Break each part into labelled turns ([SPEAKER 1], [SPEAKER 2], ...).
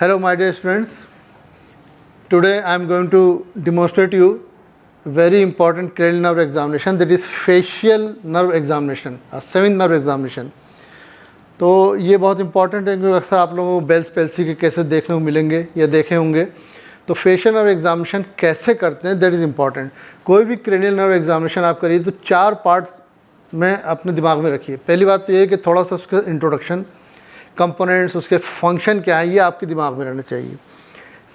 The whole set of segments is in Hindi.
[SPEAKER 1] Hello my dear students, today I am going to demonstrate you very important cranial nerve examination, that is facial nerve examination, seventh nerve examination। तो ये बहुत इंपॉर्टेंट है क्योंकि अक्सर आप लोगों को बेल्स पेल्सी के केसेस देखने को मिलेंगे या देखे होंगे। तो फेशियल नर्व एग्जामिनेशन कैसे करते हैं, दैट इज़ इम्पॉर्टेंट। कोई भी क्रेनियल नर्व एग्जामिनेशन आप करिए तो 4 पार्ट्स में अपने दिमाग में रखिए। पहली बात तो ये है कि थोड़ा सा उसका इंट्रोडक्शन, कंपोनेंट्स, उसके फंक्शन क्या है, ये आपके दिमाग में रहना चाहिए।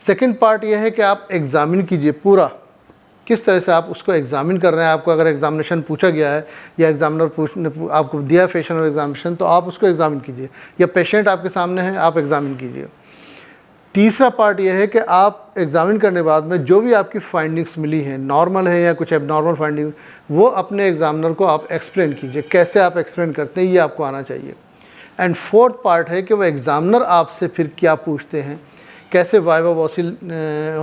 [SPEAKER 1] सेकंड पार्ट ये है कि आप एग्ज़ामिन कीजिए पूरा, किस तरह से आप उसको एग्ज़ामिन कर रहे हैं। आपको अगर एग्जामिनेशन पूछा गया है या एग्जामिनर आपको दिया है फेशियल नर्व एग्जामिनेशन, तो आप उसको एग्ज़ामिन कीजिए, या पेशेंट आपके सामने है आप एग्ज़ामिन कीजिए। तीसरा पार्ट ये है कि आप एग्ज़ामिन करने के बाद में जो भी आपकी फाइंडिंग्स मिली हैं, नॉर्मल है या कुछ एबनॉर्मल फाइंडिंग, वो अपने एग्ज़ामिनर को आप एक्सप्लेन कीजिए। कैसे आप एक्सप्लेन करते हैं ये आपको आना चाहिए। एंड फोर्थ पार्ट है कि वो एग्ज़ामिनर आपसे फिर क्या पूछते हैं, कैसे वाइवा वॉसिल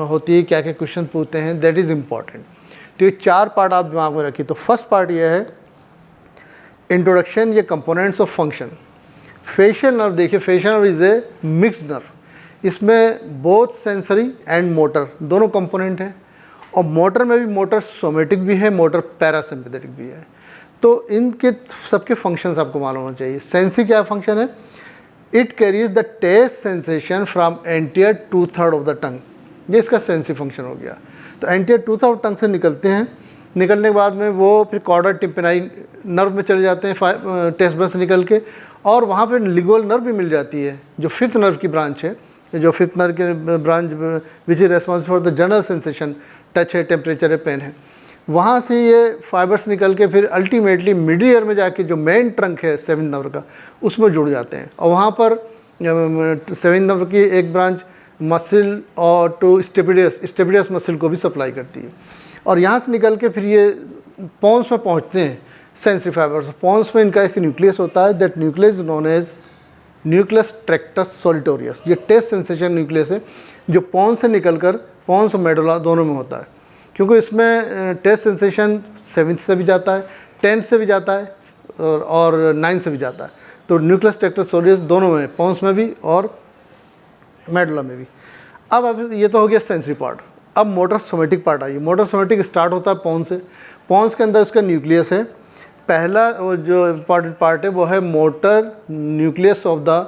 [SPEAKER 1] होती है, क्या क्या क्वेश्चन पूछते हैं, दैट इज़ इम्पॉर्टेंट। तो ये 4 पार्ट आप दिमाग में रखिए। तो फर्स्ट पार्ट ये है इंट्रोडक्शन, ये components of function. Facial nerve देखिए, facial nerve is a mixed nerve, इसमें बोथ सेंसरी एंड मोटर दोनों कंपोनेंट हैं, और मोटर में भी मोटर सोमेटिक भी है, मोटर पैरासिम्पैथेटिक भी है। तो इनके सबके फंक्शंस आपको मालूम होना चाहिए। सेंसी क्या फंक्शन है? It carries the taste sensation from anterior 2/3 of the tongue, ये इसका सेंसी फंक्शन हो गया। तो एंटीयर 2/3 टंग से निकलते हैं, निकलने के बाद में वो फिर कॉर्डा टिम्पेनाई नर्व में चले जाते हैं टेस्ट बस निकल के, और वहाँ पे लिंगुअल नर्व भी मिल जाती है जो फिफ्थ नर्व की ब्रांच है, जो फिफ्थ नर्व के branch which is responsible for the general sensation, touch है, टेम्परेचर है, पेन है। वहाँ से ये फाइबर्स निकल के फिर अल्टीमेटली मिडिल ईयर में जाके जो मेन ट्रंक है सेवेंथ नर्व का, उसमें जुड़ जाते हैं। और वहाँ पर सेवेंथ नर्व की एक ब्रांच मसल और टू स्टेपिडियस मसल को भी सप्लाई करती है। और यहाँ से निकल के फिर ये पॉन्स में पहुँचते हैं सेंसरी फाइबर्स। पॉन्स में इनका एक न्यूक्लियस होता है, that nucleus known as nucleus tractus solitarius. ये टेस्ट सेंसेशन न्यूक्लियस है जो पॉन्स से निकलकर पॉन्स और मेडुला दोनों में होता है, क्योंकि इसमें टेस्ट सेंसेशन 7th से भी जाता है, 10th से भी जाता है और 9th से भी जाता है। तो न्यूक्लियस ट्रैक्टस सोलिटोरियस दोनों में, पॉन्स में भी और मेडुला में भी। अब ये तो हो गया सेंसरी पार्ट। अब मोटर सोमेटिक पार्ट आइए। मोटर सोमेटिक स्टार्ट होता है पॉन्स से। पॉन्स के अंदर उसका न्यूक्लियस है। पहला वो जो इम्पॉर्टेंट पार्ट है वो है motor nucleus of the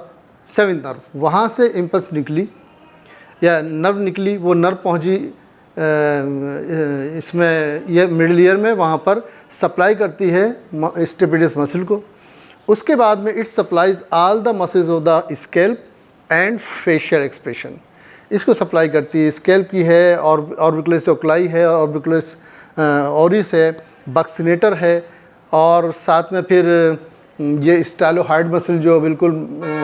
[SPEAKER 1] seventh nerve. वहाँ से इम्पल्स निकली या नर्व निकली, वो नर्व पहुँची इसमें ये मिडिल ईयर में, वहाँ पर सप्लाई करती है स्टेपिडियस मसल को। उसके बाद में it supplies all the muscles of the scalp and facial expression. इसको सप्लाई करती है, स्कैल्प की है, और ऑर्बिकुलस ओक्लाई है, ऑर्बिकुलस ओरिस है, बक्सिनेटर है, और साथ में फिर ये स्टाइलोहाइड मसल जो बिल्कुल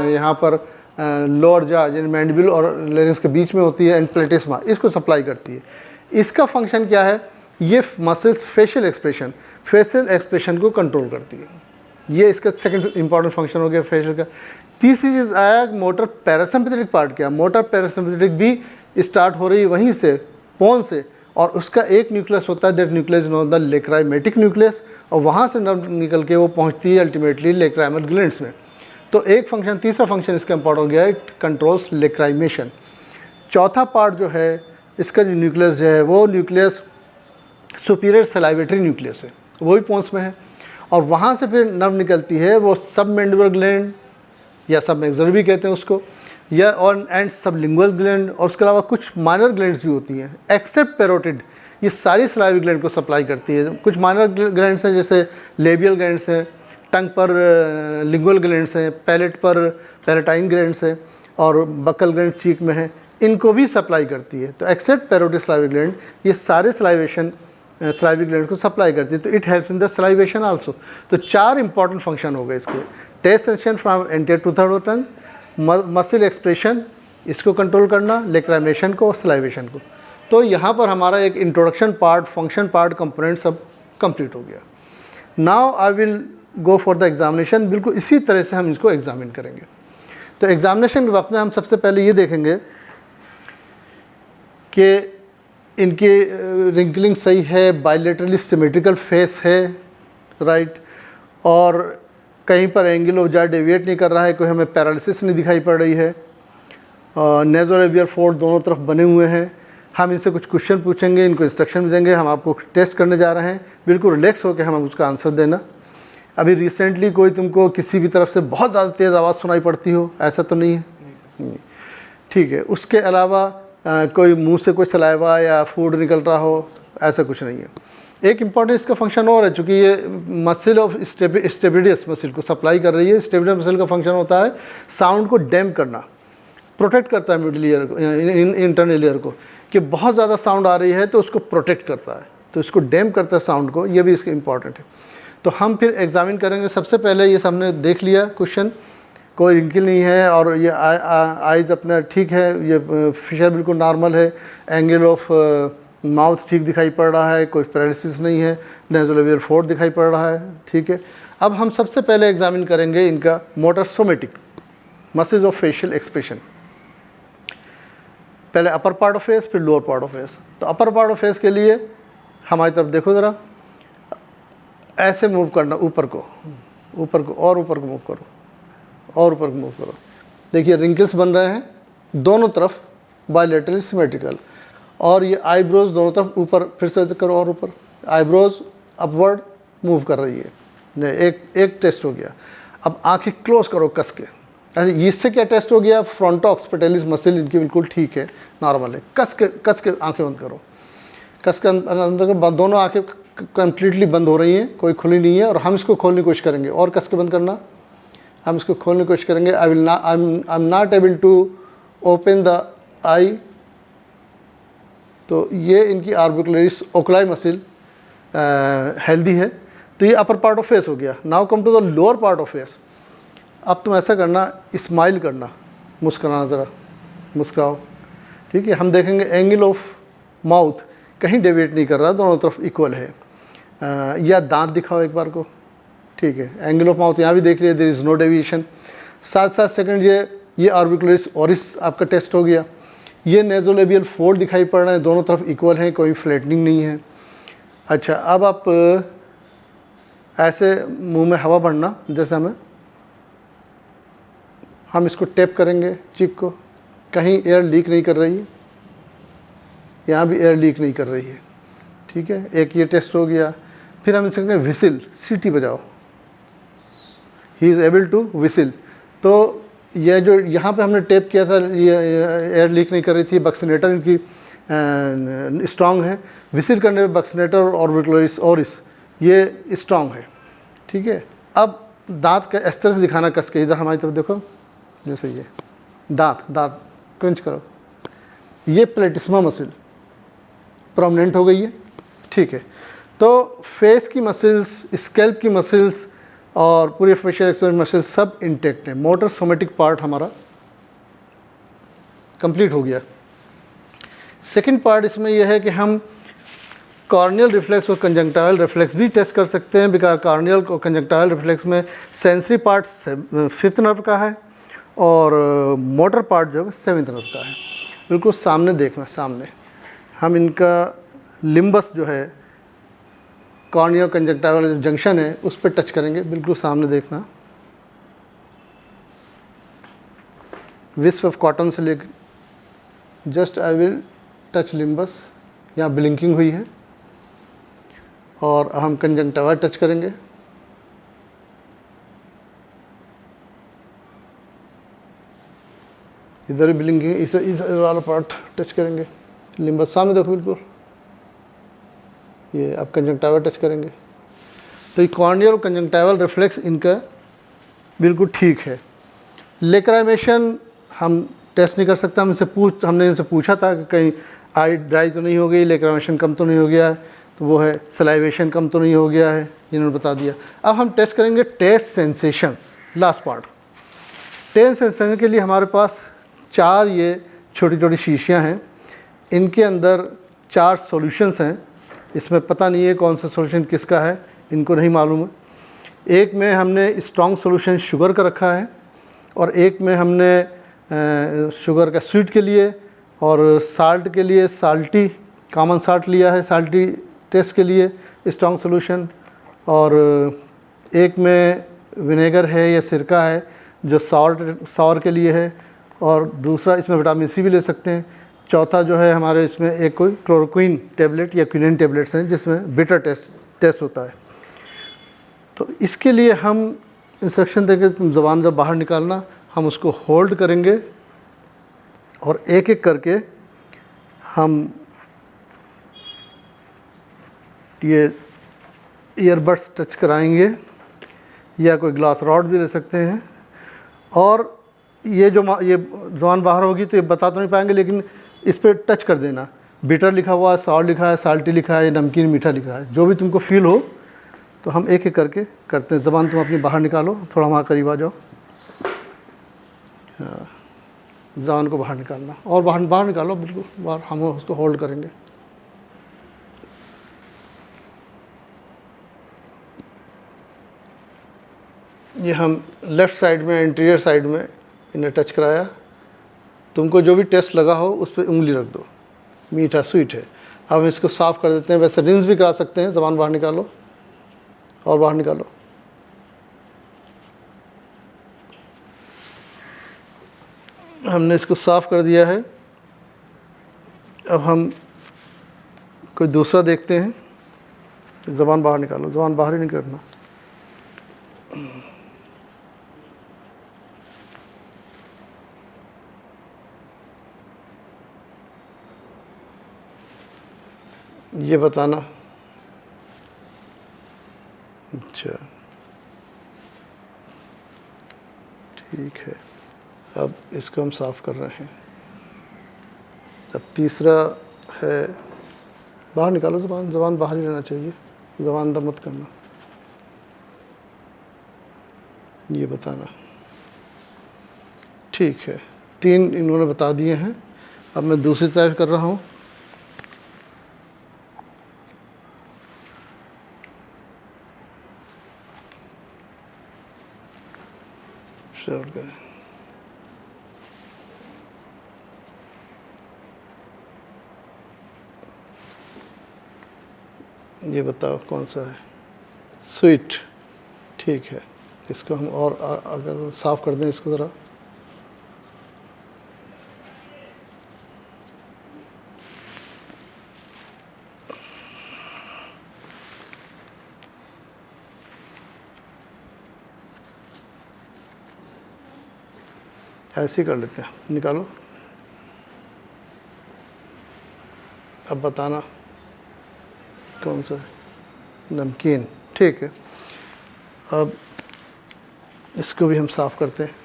[SPEAKER 1] यहाँ पर लोअर जा यानी मैंडिबल और लेरिंक्स के बीच में होती है, एंड प्लेटिस्मा, इसको सप्लाई करती है। इसका फंक्शन क्या है? ये मसल्स फेशियल एक्सप्रेशन को कंट्रोल करती है। ये इसका सेकंड इंपॉर्टेंट फंक्शन हो गया फेशियल का। तीसरी चीज़ आया मोटर पैरासिम्पैथेटिक पार्ट। क्या? मोटर पैरासिम्पैथेटिक भी स्टार्ट हो रही है वहीं से, पोन से, और उसका एक न्यूक्लियस होता है, that nucleus known the lacrimatory nucleus, और वहाँ से नर्व निकल के वो पहुँचती है अल्टीमेटली लेक्राइमल ग्लैंड्स में। तो एक फंक्शन, तीसरा फंक्शन इसका इंपॉर्टेंट हो गया, इट कंट्रोल्स लेक्राइमेशन। चौथा पार्ट जो है इसका जो न्यूक्लियस जो है वो न्यूक्लियस सुपीरियर सलाइवेटरी न्यूक्लियस है, वो भी पोन्स में है, और वहाँ से फिर नर्व निकलती है, वो सबमैंडिबुलर ग्लैंड या सबमैक्सिलरी भी कहते हैं उसको, या और एंड सबलिंगुअल ग्लैंड, और उसके अलावा कुछ माइनर ग्लैंड्स भी होती हैं एक्सेप्ट पैरोटिड। ये सारी सलाइवरी ग्लैंड को सप्लाई करती है। कुछ माइनर ग्लैंड्स हैं जैसे लेबियल ग्लैंड्स हैं, टंग पर लिंगुअल ग्लैंड्स हैं, पैलेट पर पैलेटाइन ग्लैंड्स हैं, और बकल ग्लैंड चीक में है, इनको भी सप्लाई करती है। तो एक्सेप्ट पैरोटिड सलाइवरी ग्लैंड, ये सारे सलाइवरी ग्लैंड को सप्लाई करती है। तो it helps in the salivation also. तो 4 इंपॉर्टेंट फंक्शन हो गए इसके। Taste sensation from anterior 2/3 of tongue, muscle expression इसको कंट्रोल करना, लेक्राइमेशन को और सलाइवेशन को। तो यहाँ पर हमारा एक introduction part, function part, component सब कंप्लीट हो गया। Now I will go for the examination. बिल्कुल इसी तरह से हम इसको एग्जामिन करेंगे। तो एग्जामिनेशन के वक्त में हम सबसे पहले ये देखेंगे कि इनकी रिंकलिंग सही है, बायलैटरली सिमेट्रिकल फेस है, राइट, और कहीं पर एंगल ऑफ जा डेविएट नहीं कर रहा है, कोई हमें पैरालिसिस नहीं दिखाई पड़ रही है, नेज़ोलेबियल फोर्ड दोनों तरफ बने हुए हैं। हम इनसे कुछ क्वेश्चन पूछेंगे, इनको इंस्ट्रक्शन भी देंगे, हम आपको टेस्ट करने जा रहे हैं, बिल्कुल रिलैक्स होकर हम उसका आंसर देना। अभी रिसेंटली कोई तुमको किसी भी तरफ से बहुत ज़्यादा तेज़ आवाज़ सुनाई पड़ती हो, ऐसा तो नहीं है? नहीं। ठीक है, उसके अलावा कोई मुंह से कोई सलाइवा या फूड निकल रहा हो, ऐसा कुछ नहीं है। एक इम्पॉर्टेंट इसका फंक्शन और है, चूँकि ये मसल ऑफ स्टेबिडियस मसल को सप्लाई कर रही है। स्टेबिडियस मसल का फंक्शन होता है साउंड को डैम्प करना, प्रोटेक्ट करता है मिडिल ईयर को, इंटरनल ईयर को, कि बहुत ज़्यादा साउंड आ रही है तो उसको प्रोटेक्ट करता है, तो इसको डैम्प करता है साउंड को, ये भी इसके इम्पॉर्टेंट है। तो हम फिर एग्जामिन करेंगे। सबसे पहले ये हमने देख लिया क्वेश्चन, कोई रिंकल नहीं है और ये आइज़ अपना ठीक है, ये फिशर बिल्कुल नॉर्मल है, एंगल ऑफ माउथ ठीक दिखाई पड़ रहा है, कोई पैरालिसिस नहीं है, नेज़ोलेबियल फोर्ड दिखाई पड़ रहा है, ठीक है। अब हम सबसे पहले एग्जामिन करेंगे इनका motor somatic muscles of facial expression. पहले अपर पार्ट ऑफ फेस, फिर लोअर पार्ट ऑफ फेस। तो अपर पार्ट ऑफ फेस के लिए हमारी तरफ देखो ज़रा, ऐसे मूव करना ऊपर को, ऊपर को और ऊपर को मूव करो, और ऊपर को मूव करो। देखिए रिंकल्स बन रहे हैं दोनों तरफ, बायलैटरली सिमेट्रिकल। और ये आईब्रोज दोनों तरफ ऊपर, फिर से करो और ऊपर, आईब्रोज अपवर्ड मूव कर रही है। नहीं, एक टेस्ट हो गया। अब आंखें क्लोज करो कस के। अरे इससे क्या टेस्ट हो गया? फ्रंटो ऑक्सीपिटलिस मसल इनकी बिल्कुल ठीक है, नॉर्मल है। कस के आंखें बंद करो, कस के अंदर दोनों आंखें कम्प्लीटली बंद हो रही हैं, कोई खुली नहीं है। और हम इसको खोलने की कोशिश करेंगे, और कस के बंद करना, हम इसको खोलने की कोशिश करेंगे। I am not able to open the eye. तो ये इनकी आर्बिकुलरिस ओकुलाई मसल हेल्दी है। तो ये अपर पार्ट ऑफ फेस हो गया। Now come to the lower part of face. अब तुम ऐसा करना, स्माइल करना, मुस्कुराना, ज़रा मुस्कुराओ, ठीक है। हम देखेंगे एंगल ऑफ माउथ कहीं डेविएट नहीं कर रहा, दोनों तरफ इक्वल है। या दांत दिखाओ एक बार को, ठीक है। एंगल ऑफ माउथ यहाँ भी देख लिया, there is no deviation. 7 second ये आर्बिकुलरिस ओरिस आपका टेस्ट हो गया। ये नेज़ोलेबियल फोर्ड दिखाई पड़ रहे हैं, दोनों तरफ इक्वल है, कोई फ्लैटनिंग नहीं है। अच्छा, अब आप ऐसे मुंह में हवा भरना, जैसे हम इसको टैप करेंगे चिक को, कहीं एयर लीक नहीं कर रही है, यहाँ भी एयर लीक नहीं कर रही है, ठीक है। एक ये टेस्ट हो गया। फिर हम इसके विसिल, सीटी बजाओ, he is able to whistle. तो ये जो यहाँ पे हमने टैप किया था, ये एयर लीक नहीं कर रही थी, बक्सिनेटर इनकी स्ट्रांग है। विसिल करने में बक्सिनेटर और ऑर्बिकुलरिस ओरिस ये स्ट्रांग है, ठीक है। अब दांत का इस तरह से दिखाना कस के, इधर हमारी तरफ देखो, जैसे ये दांत क्वेंच करो। ये प्लेटिस्मा मसल प्रोमिनेंट हो गई है, ठीक है। तो फेस की मसल्स, स्कैल्प की मसल्स और पूरे फेशियल एक्सप्रेशन मसल्स सब इंटेक्ट हैं। मोटर सोमेटिक पार्ट हमारा कंप्लीट हो गया। सेकंड पार्ट इसमें यह है कि हम कॉर्नियल रिफ्लेक्स और कंजंक्टाइवल रिफ्लेक्स भी टेस्ट कर सकते हैं। बिकॉज कॉर्नियल और कंजंक्टाइवल रिफ्लेक्स में सेंसरी पार्ट 5th नर्व का है और मोटर पार्ट जो है 7th नर्व का है। बिल्कुल सामने देखना, सामने हम इनका लिम्बस जो है, कॉर्नियो कंजंक्टाइवल जंक्शन है, उस पर टच करेंगे। बिल्कुल सामने देखना, विस्प ऑफ कॉटन से लेकर just I will touch limbus, यहाँ ब्लिंकिंग हुई है। और हम कंजंक्टिवा टच करेंगे, इधर भी ब्लिंकिंग, इधर वाला पार्ट टच करेंगे। लिम्बस सामने देखो बिल्कुल, ये अब कंजंक्टिवा टच करेंगे। तो ये कॉर्नियल कंजंक्टिवल रिफ्लेक्स इनका बिल्कुल ठीक है। लेक्राइमेशन हम टेस्ट नहीं कर सकते। हमने इनसे पूछा था कि कहीं आई ड्राई तो नहीं हो गई, लेक्राइमेशन कम तो नहीं हो गया है, तो वो है सलाइवेशन कम तो नहीं हो गया है, इन्होंने बता दिया। अब हम टेस्ट करेंगे taste sensations, last part. Taste sensation के लिए हमारे पास 4 ये छोटी छोटी शीशियाँ हैं, इनके अंदर 4 सॉल्यूशंस हैं। इसमें पता नहीं है कौन सा सॉल्यूशन किसका है, इनको नहीं मालूम है। एक में हमने स्ट्रॉन्ग सॉल्यूशन शुगर का रखा है और एक में हमने शुगर का स्वीट के लिए और साल्ट के लिए साल्टी कॉमन साल्ट लिया है, साल्टी टेस्ट के लिए स्ट्रॉन्ग सॉल्यूशन। और एक में विनेगर है या सिरका है जो सॉर के लिए है। और दूसरा इसमें विटामिन सी भी ले सकते हैं। चौथा जो है हमारे इसमें एक कोई क्लोरोक्विन टेबलेट या क्विनिन टेबलेट्स हैं जिसमें बिटर टेस्ट होता है। तो इसके लिए हम इंस्ट्रक्शन देंगे, तुम ज़बान जब बाहर निकालना हम उसको होल्ड करेंगे और एक एक करके हम ये ईयरबड्स टच कराएंगे या कोई ग्लास रॉड भी ले सकते हैं। और ये ज़बान बाहर होगी तो ये बता तो नहीं पाएंगे, लेकिन इस पर टच कर देना। बिटर लिखा हुआ है, सॉल्ट लिखा है, साल्टी लिखा है, नमकीन मीठा लिखा है, जो भी तुमको फील हो। तो हम एक एक करके करते हैं। ज़बान तुम अपनी बाहर निकालो, थोड़ा वहाँ करीब आ जाओ। ज़बान को बाहर निकालना और बाहर निकालो, बिल्कुल बाहर। हम उसको होल्ड करेंगे। ये हम लेफ़्ट साइड में, इंटीरियर साइड में इन्हें टच कराया। तुमको जो भी टेस्ट लगा हो उस पर उंगली रख दो, मीठा स्वीट है। अब हम इसको साफ़ कर देते हैं। वैसे रिंस भी करा सकते हैं। ज़बान बाहर निकालो और बाहर निकालो। हमने इसको साफ़ कर दिया है। अब हम कोई दूसरा देखते हैं। ज़बान बाहर निकालो, ज़बान बाहर ही नहीं करना। ये बताना। अच्छा ठीक है। अब इसको हम साफ़ कर रहे हैं। अब तीसरा है, बाहर निकालो ज़बान। ज़बान बाहर ही रहना चाहिए, ज़बान अंदर मत करना। ये बताना। ठीक है, 3 इन्होंने बता दिए हैं। अब मैं दूसरी तरफ कर रहा हूँ। शेयर करें। ये बताओ कौन सा है? स्वीट। ठीक है, इसको हम और अगर साफ़ कर दें इसको ज़रा। ऐसे ही कर लेते हैं। निकालो। अब बताना कौन सा है? नमकीन। ठीक है, अब इसको भी हम साफ़ करते हैं।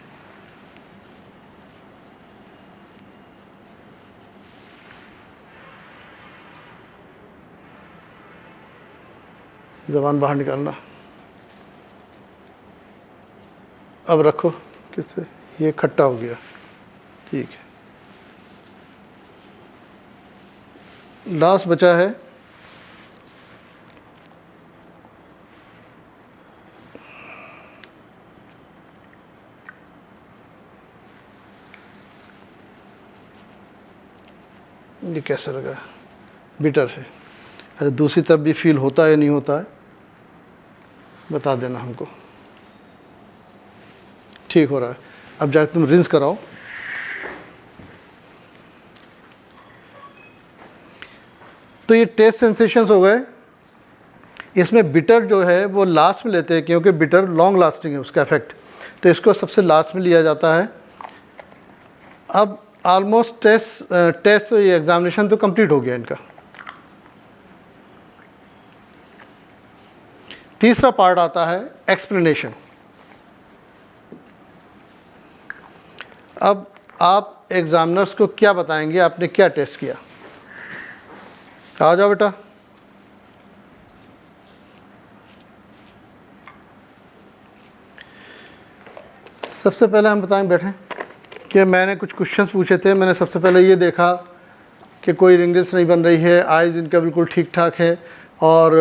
[SPEAKER 1] ज़बान बाहर निकालना। अब रखो किस पे? ये खट्टा हो गया। ठीक है, लास्ट बचा है ये। कैसा लगा? बिटर है। अच्छा, दूसरी तरफ भी फील होता है नहीं होता है बता देना हमको। ठीक हो रहा है। अब जाकर तुम रिंस कराओ। तो ये टेस्ट सेंसेशंस हो गए। इसमें बिटर जो है वो लास्ट में लेते हैं क्योंकि बिटर लॉन्ग लास्टिंग है उसका इफेक्ट, तो इसको सबसे लास्ट में लिया जाता है। अब ऑलमोस्ट टेस्ट तो ये एग्जामिनेशन तो कंप्लीट हो गया इनका। तीसरा पार्ट आता है एक्सप्लेनेशन। अब आप एग्जामिनर्स को क्या बताएंगे आपने क्या टेस्ट किया? आ जाओ बेटा। सबसे पहले हम बताएं, बैठें, कि मैंने कुछ क्वेश्चंस पूछे थे। मैंने सबसे पहले ये देखा कि कोई रिंगल्स नहीं बन रही है, आइज़ इनका बिल्कुल ठीक ठाक है और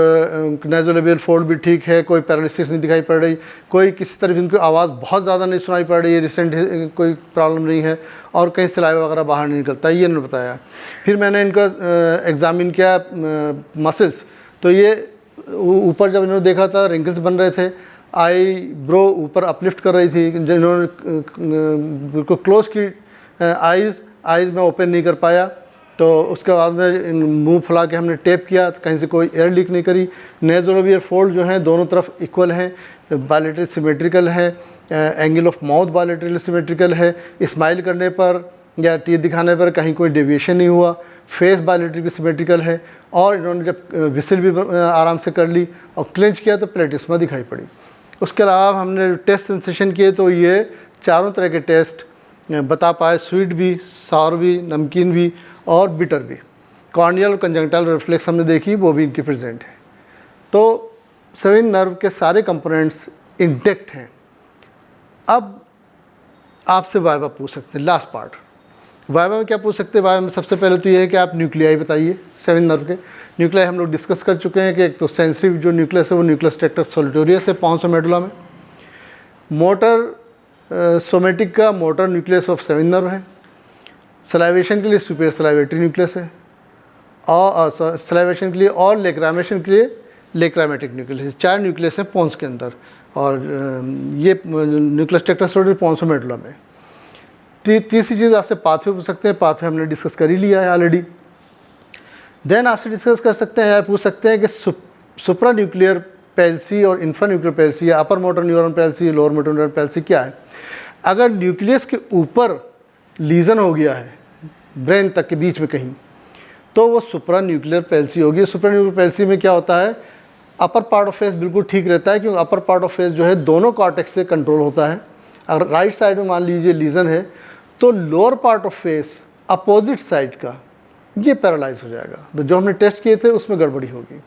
[SPEAKER 1] नेज़ोलेबियल फोल्ड भी ठीक है, कोई पैरालिसिस नहीं दिखाई पड़ रही, कोई किसी तरह इनको आवाज़ बहुत ज़्यादा नहीं सुनाई पड़ रही है, रिसेंट कोई प्रॉब्लम नहीं है और कहीं सलाइवा वगैरह बाहर नहीं निकलता, ये इन्होंने बताया। फिर मैंने इनका एग्ज़ामिन किया मसल्स, तो ये ऊपर जब इन्होंने देखा था रिंकल्स बन रहे थे, आई ब्रो ऊपर अपलिफ्ट कर रही थी, जिन्होंने बिल्कुल क्लोज की आइज़ में ओपन नहीं कर पाया, तो उसके बाद में मुंह फुला के हमने टेप किया, तो कहीं से कोई एयर लीक नहीं करी। नेज़ोलेबियल फोल्ड जो हैं दोनों तरफ इक्वल हैं, बायलैटरल सिमेट्रिकल है, angle of mouth bilateral symmetrical है, स्माइल करने पर या टीथ दिखाने पर कहीं कोई डेविएशन नहीं हुआ, फेस बायलैटरल सिमेट्रिकल है। और इन्होंने जब विसिल भी आराम से कर ली और क्लेंच किया तो प्लेटिस्मा दिखाई पड़ी। उसके अलावा हमने टेस्ट सेंसेशन किए तो ये चारों तरह के टेस्ट बता पाए, स्वीट भी, सावर भी, नमकीन भी और बिटर भी। कॉर्नियल और कंजंक्टाइल रिफ्लेक्स हमने देखी, वो भी इनकी प्रेजेंट है। तो 7 नर्व के सारे कंपोनेंट्स इंटेक्ट हैं। अब आपसे वाइवा पूछ सकते हैं, लास्ट पार्ट। वाइवा में क्या पूछ सकते हैं? वाइवा में सबसे पहले तो ये है कि आप न्यूक्लियाई बताइए। 7 नर्व के न्यूक्लियाई हम लोग डिस्कस कर चुके हैं कि एक तो सेंसिटिव जो न्यूक्लियस है वो न्यूक्लियस ट्रैक्टस सोलिटोरियस है पोन्स और मेडुला में। मोटर सोमेटिक का मोटर न्यूक्लियस ऑफ 7 नर्व है। सलाइवेशन के लिए सुपीरियर सलाइवेटरी न्यूक्लियस है, और सलाइवेशन के लिए और लेक्रामेशन के लिए लेक्रामेटिक न्यूक्लियस। 4 न्यूक्लियस हैं पोन्स के अंदर, और ये न्यूक्लियस ट्रैक्टस सोलिटोरियस पोन्स और मेडुला में। तीसरी चीज़ आपसे पाथवे पूछ सकते हैं, पाथवे हमने डिस्कस कर ही लिया है ऑलरेडी। देन आपसे डिस्कस कर सकते हैं या पूछ सकते हैं कि सुप्रा न्यूक्लियर पैल्सी और इंफ्रा न्यूक्लियर पैल्सी या upper motor neuron palsy, lower motor neuron palsy क्या है। अगर न्यूक्लियस के ऊपर लीजन हो गया है ब्रेन तक के बीच में कहीं, तो वो सुप्रा न्यूक्लियर पैल्सी होगी। सुप्रा न्यूक्लियर पैल्सी में क्या होता है, अपर पार्ट ऑफ फेस बिल्कुल ठीक रहता है, क्योंकि अपर पार्ट ऑफ फेस जो है दोनों कॉर्टेक्स से कंट्रोल होता है। अगर राइट साइड में मान लीजिए लीजन है, तो lower part of face opposite side का ये पैरालाइज हो जाएगा। तो जो हमने टेस्ट किए थे उसमें गड़बड़ी होगी।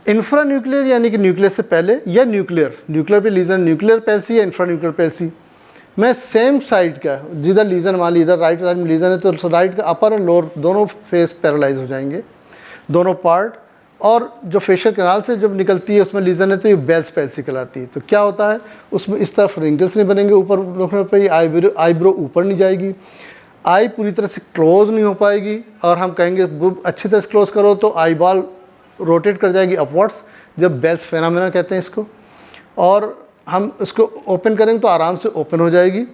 [SPEAKER 1] इंफ्रा न्यूक्लियर यानी कि न्यूक्लियस से पहले, या न्यूक्लियर पे लीजन, न्यूक्लियर पैल्सी या इंफ्रा न्यूक्लियर पैल्सी में सेम साइड का जिधर लीजन मान ली, इधर राइट साइड में लीजन है तो राइट का अपर और लोअर दोनों फेस पैरालाइज हो जाएंगे, दोनों पार्ट। और जो फेशियल कैनाल से जब निकलती है उसमें लीजन है तो ये बेल्स पैल्सी कहलाती है। तो क्या होता है उसमें इस तरफ रिंकल्स नहीं बनेंगे, ऊपर उठने पर आईब्रो ऊपर नहीं जाएगी, आई पूरी तरह से क्लोज नहीं हो पाएगी, और हम कहेंगे अच्छी तरह से क्लोज करो तो आई बॉल रोटेट कर जाएगी अपवर्ड्स, जब बेल्स फेनामेना कहते हैं इसको। और हम इसको ओपन करेंगे तो आराम से ओपन हो जाएगी।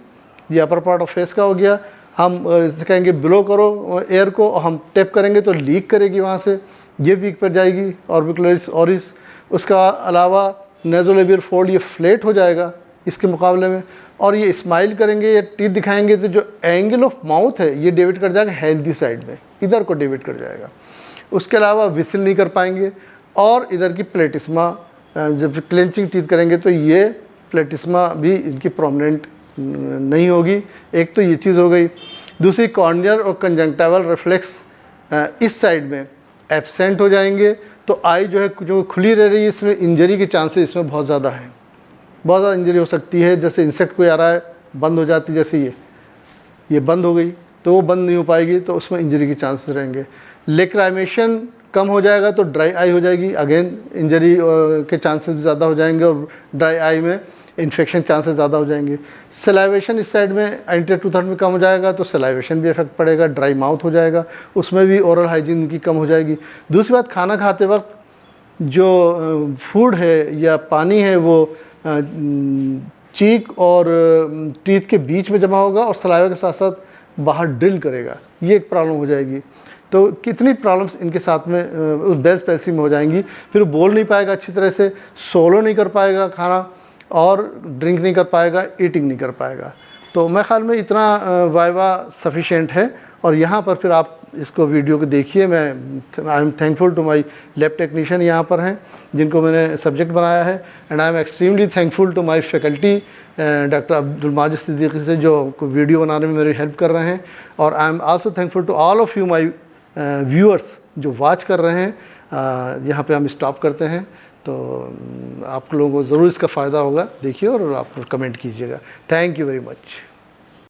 [SPEAKER 1] ये अपर पार्ट ऑफ फेस का हो गया। हम कहेंगे ब्लो करो एयर को, और हम टैप करेंगे तो लीक करेगी वहाँ से, ये वीक पर जाएगी ऑर्बिकुलरिस ऑरिस। उसका अलावा नेज़ोलेबियल फोल्ड ये फ्लैट हो जाएगा इसके मुकाबले में। और ये स्माइल करेंगे या टीथ दिखाएंगे तो जो एंगल ऑफ माउथ है ये डेविट कर जाएगा हेल्दी साइड में, इधर को डेविट कर जाएगा। उसके अलावा विसिल नहीं कर पाएंगे, और इधर की प्लेटिस्मा जब क्लेंचिंग टीथ करेंगे तो ये प्लेटिस्मा भी इनकी प्रोमिनेंट नहीं होगी। एक तो ये चीज़ हो गई। दूसरी कॉर्नियल और कंजंक्टिवल रिफ्लेक्स इस साइड में एब्सेंट हो जाएंगे, तो आई जो है जो खुली रह रही है, इसमें इंजरी के चांसेस इसमें बहुत ज़्यादा हैं, बहुत ज़्यादा इंजरी हो सकती है। जैसे इंसेक्ट कोई आ रहा है बंद हो जाती है, जैसे ये बंद हो गई तो वो बंद नहीं हो पाएगी, तो उसमें इंजरी के चांसेस रहेंगे। लेक्राइमेशन कम हो जाएगा तो ड्राई आई हो जाएगी, अगेन इंजरी के चांसेस ज़्यादा हो जाएंगे, और ड्राई आई में इन्फेक्शन चांसेस ज़्यादा हो जाएंगे। सलाइवेशन इस साइड में एंटीरियर 2/3 में कम हो जाएगा तो सलाइवेशन भी इफेक्ट पड़ेगा, ड्राई माउथ हो जाएगा, उसमें भी ओरल हाइजीन की कम हो जाएगी। दूसरी बात, खाना खाते वक्त जो फूड है या पानी है वो चीक और टीथ के बीच में जमा होगा और सलाइवा के साथ साथ बाहर ड्रिल करेगा, ये एक प्रॉब्लम हो जाएगी। तो कितनी प्रॉब्लम्स इनके साथ में उस बेल्स पैल्सी में हो जाएंगी। फिर बोल नहीं पाएगा अच्छी तरह से, सोलो नहीं कर पाएगा खाना, और ड्रिंक नहीं कर पाएगा, ईटिंग नहीं कर पाएगा। तो मैं ख्याल में इतना वाइवा सफिशेंट है। और यहाँ पर फिर आप इसको वीडियो को देखिए। मैं I am thankful to my lab technician यहाँ पर हैं जिनको मैंने सब्जेक्ट बनाया है, and I am extremely thankful to my faculty doctor Abdul Majid Siddiqui से जो वीडियो बनाने में मेरी हेल्प कर रहे हैं। और I am also thankful to all of you my viewers जो वॉच कर रहे हैं। यहाँ पे हम स्टॉप करते हैं, तो आप लोगों को ज़रूर इसका फ़ायदा होगा, देखिए और आप कमेंट कीजिएगा। Thank you very much.